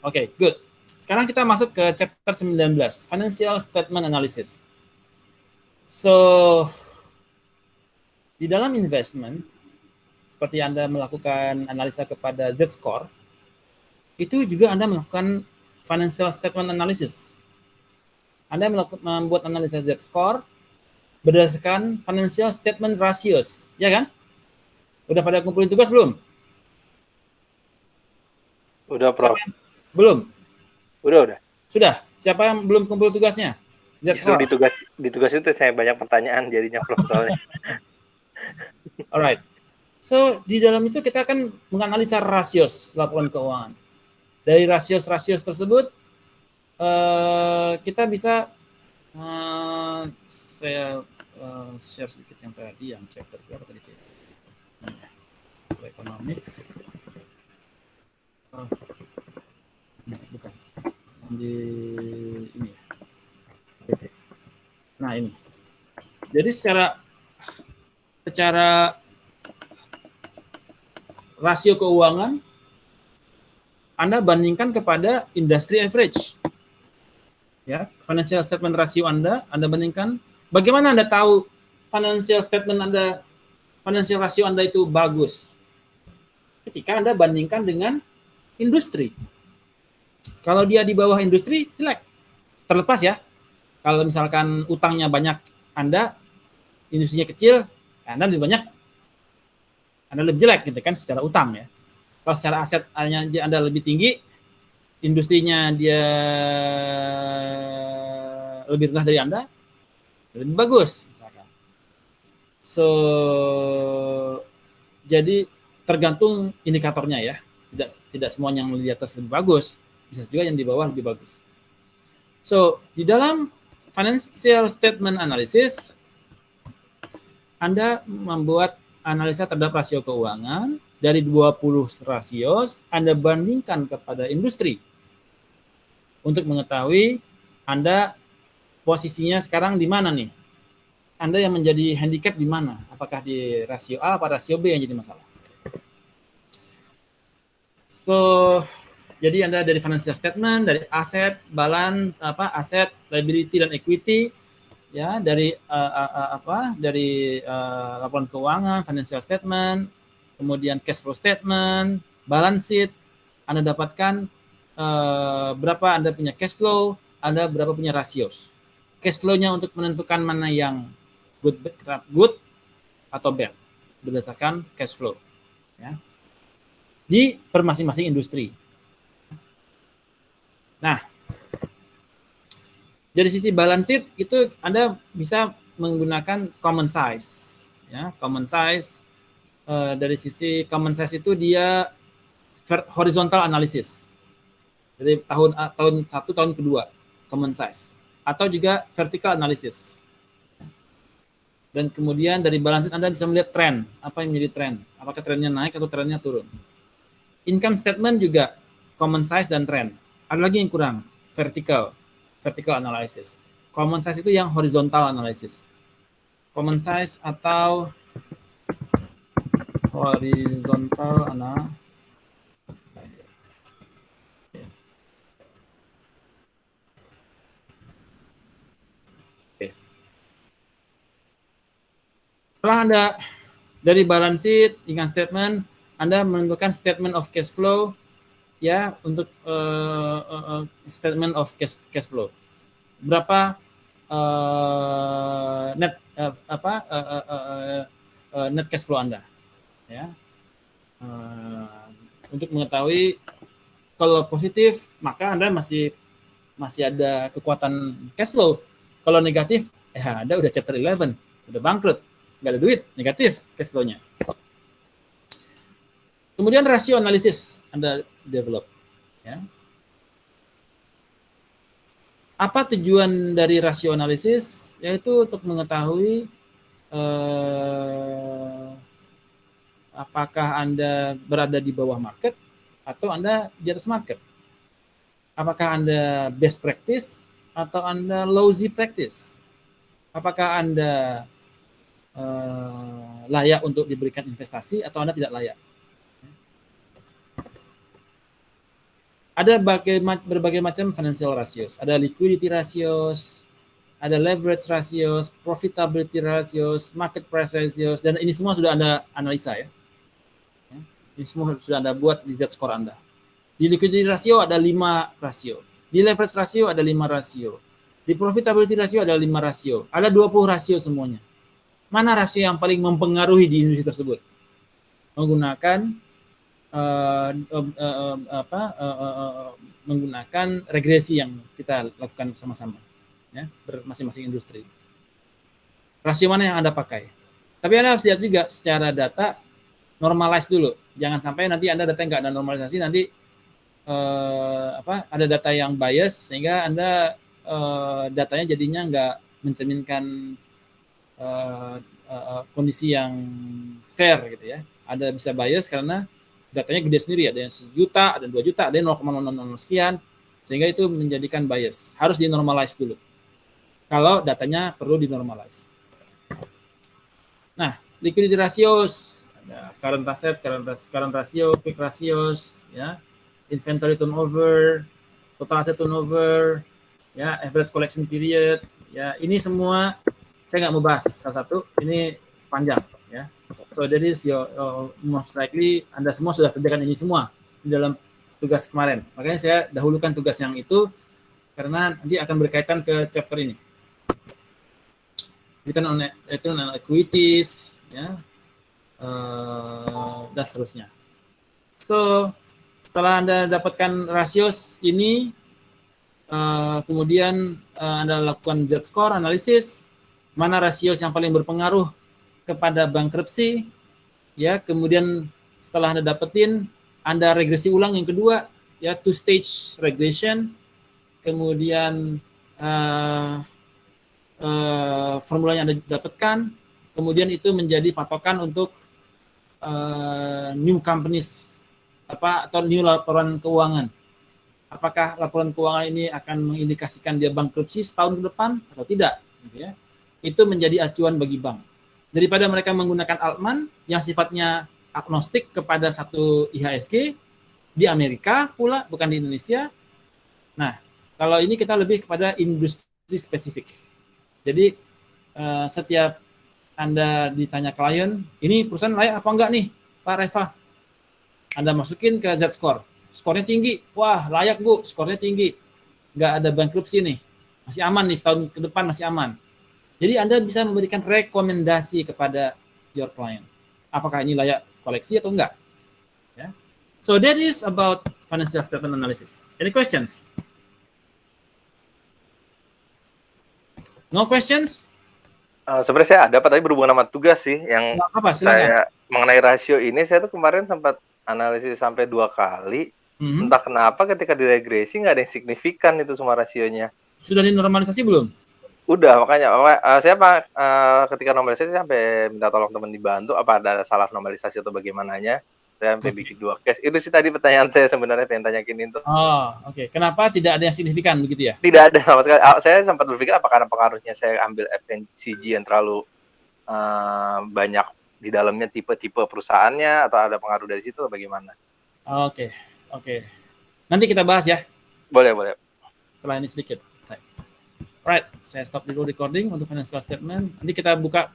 Oke, good. Sekarang kita masuk ke chapter 19, Financial Statement Analysis. So, di dalam investment, seperti Anda melakukan analisa kepada Z-score, itu juga Anda melakukan financial statement analysis. Anda membuat analisa Z-score berdasarkan financial statement ratios, ya kan? Udah pada kumpulin tugas belum? Udah, Prof. Belum? Udah. Sudah. Siapa yang belum kumpul tugasnya? Justru di tugas itu saya banyak pertanyaan jadinya, Prof, soalnya. Alright. So, di dalam itu kita akan menganalisa rasios laporan keuangan. Dari rasios tersebut, kita bisa saya share sedikit yang tadi, yang chapter berapa tadi? Economics. Bukan. Di ini ya. Nah, ini. Jadi secara rasio keuangan Anda bandingkan kepada industry average. Ya, financial statement rasio Anda bandingkan. Bagaimana Anda tahu financial rasio Anda itu bagus? Ketika Anda bandingkan dengan industri. Kalau dia di bawah industri, jelek. Terlepas ya. Kalau misalkan utangnya banyak Anda, industrinya kecil, Anda lebih banyak, Anda lebih jelek gitu kan secara utang ya. Kalau secara aset Anda lebih tinggi, industrinya dia lebih rendah dari Anda, lebih bagus misalkan. So, jadi tergantung indikatornya ya. Tidak semuanya yang di atas lebih bagus, bisa juga yang di bawah lebih bagus. So, di dalam financial statement analysis, Anda membuat analisa terhadap rasio keuangan dari 20 rasios, Anda bandingkan kepada industri untuk mengetahui Anda posisinya sekarang di mana nih? Anda yang menjadi handicap di mana? Apakah di rasio A atau rasio B yang jadi masalah? So, jadi Anda dari financial statement, dari aset, balance, aset, liability dan equity, ya, dari laporan keuangan, financial statement, kemudian cash flow statement, balance sheet, Anda dapatkan berapa Anda punya cash flow, Anda berapa punya rasios. Cash flow-nya untuk menentukan mana yang good atau bad berdasarkan cash flow, ya, di per masing-masing industri. Nah, dari sisi balance sheet itu Anda bisa menggunakan common size, ya. Common size, dari sisi common size itu dia horizontal analysis dari tahun 1 tahun kedua common size, atau juga vertical analysis. Dan kemudian dari balance sheet Anda bisa melihat tren, apa yang menjadi tren, apakah trennya naik atau trennya turun. Income statement juga common size dan trend. Ada lagi yang kurang, vertical analysis. Common size itu yang horizontal analysis. Common size atau horizontal analysis. Oke. Setelah Anda dari balance sheet, income statement, Anda menentukan statement of cash flow, ya, untuk statement of cash flow. Berapa net cash flow Anda, ya, untuk mengetahui kalau positif maka Anda masih ada kekuatan cash flow. Kalau negatif, ya Anda udah chapter 11, udah bangkrut, nggak ada duit, negatif cash flow-nya. Kemudian rasio analisis Anda develop, ya. Apa tujuan dari rasio analisis? Yaitu untuk mengetahui apakah Anda berada di bawah market atau Anda di atas market. Apakah Anda best practice atau Anda lousy practice. Apakah Anda layak untuk diberikan investasi atau Anda tidak layak. Ada berbagai macam financial ratios. Ada liquidity ratios, ada leverage ratios, profitability ratios, market price ratios, dan ini semua sudah Anda analisa ya. Ini semua sudah Anda buat di Z-score Anda. Di liquidity ratio ada 5 rasio. Di leverage ratio ada 5 rasio. Di profitability ratio ada 5 rasio. Ada 20 rasio semuanya. Mana rasio yang paling mempengaruhi di industri tersebut? Menggunakan menggunakan regresi yang kita lakukan sama-sama ya, masing-masing industri. Rasio mana yang Anda pakai? Tapi Anda harus lihat juga secara data, normalize dulu. Jangan sampai nanti Anda data nggak ada normalisasi, nanti ada data yang bias sehingga Anda datanya jadinya nggak mencerminkan kondisi yang fair gitu ya. Ada bisa bias karena datanya gede sendiri, ada yang 1 juta, ada 2 juta, ada yang 0,00 sekian, sehingga itu menjadikan bias. Harus dinormalize dulu. Kalau datanya perlu dinormalize. Nah, liquidity ratios, ada current asset, current ratio, quick ratios, ya, inventory turnover, total asset turnover, ya, average collection period, ya, ini semua saya nggak mau bahas satu-satu, ini panjang, ya. So that is your most likely Anda semua sudah kerjakan ini semua di dalam tugas kemarin. Makanya saya dahulukan tugas yang itu karena nanti akan berkaitan ke chapter ini. Return on equities, ya, dan seterusnya. So setelah Anda dapatkan rasios ini, kemudian Anda lakukan Z-score analisis, mana rasios yang paling berpengaruh kepada bankruptcy, ya, kemudian setelah Anda dapetin, Anda regresi ulang yang kedua, ya, two stage regression, kemudian formulanya Anda dapatkan, kemudian itu menjadi patokan untuk new companies atau new laporan keuangan. Apakah laporan keuangan ini akan mengindikasikan dia bankruptsi setahun ke depan atau tidak, gitu ya. Itu menjadi acuan bagi bank. Daripada mereka menggunakan Altman yang sifatnya agnostik kepada satu IHSG di Amerika pula, bukan di Indonesia. Nah, kalau ini kita lebih kepada industri spesifik. Jadi setiap Anda ditanya klien, ini perusahaan layak apa enggak nih, Pak Reva? Anda masukin ke Z-score. Skornya tinggi, wah layak Bu, skornya tinggi. Nggak ada bankruptsi nih, masih aman nih, setahun ke depan masih aman. Jadi Anda bisa memberikan rekomendasi kepada your client. Apakah ini layak koleksi atau enggak? Ya. So that is about financial statement analysis. Any questions? No questions? Sebenarnya saya ada, Pak, tapi berhubungan sama tugas sih. Yang apa, silakan. Mengenai rasio ini, saya tuh kemarin sempat analisis sampai 2 kali. Entah kenapa ketika diregresi nggak ada yang signifikan itu semua rasionya. Sudah dinormalisasi belum? Udah, makanya saya ketika normalisasi sampai minta tolong teman dibantu apa ada salah normalisasi atau bagaimananya. Saya sampai bikin 2 case. Itu sih tadi pertanyaan saya sebenarnya pengen tanyakin itu. Oh, oke. Kenapa tidak ada yang signifikan begitu ya? Tidak ada sama sekali. Saya sempat berpikir apa karena pengaruhnya saya ambil FMCG yang terlalu banyak di dalamnya tipe-tipe perusahaannya atau ada pengaruh dari situ atau bagaimana? Oke. Nanti kita bahas ya. Boleh. Setelah ini sedikit. Right, saya stop dulu recording untuk financial statement. Nanti kita buka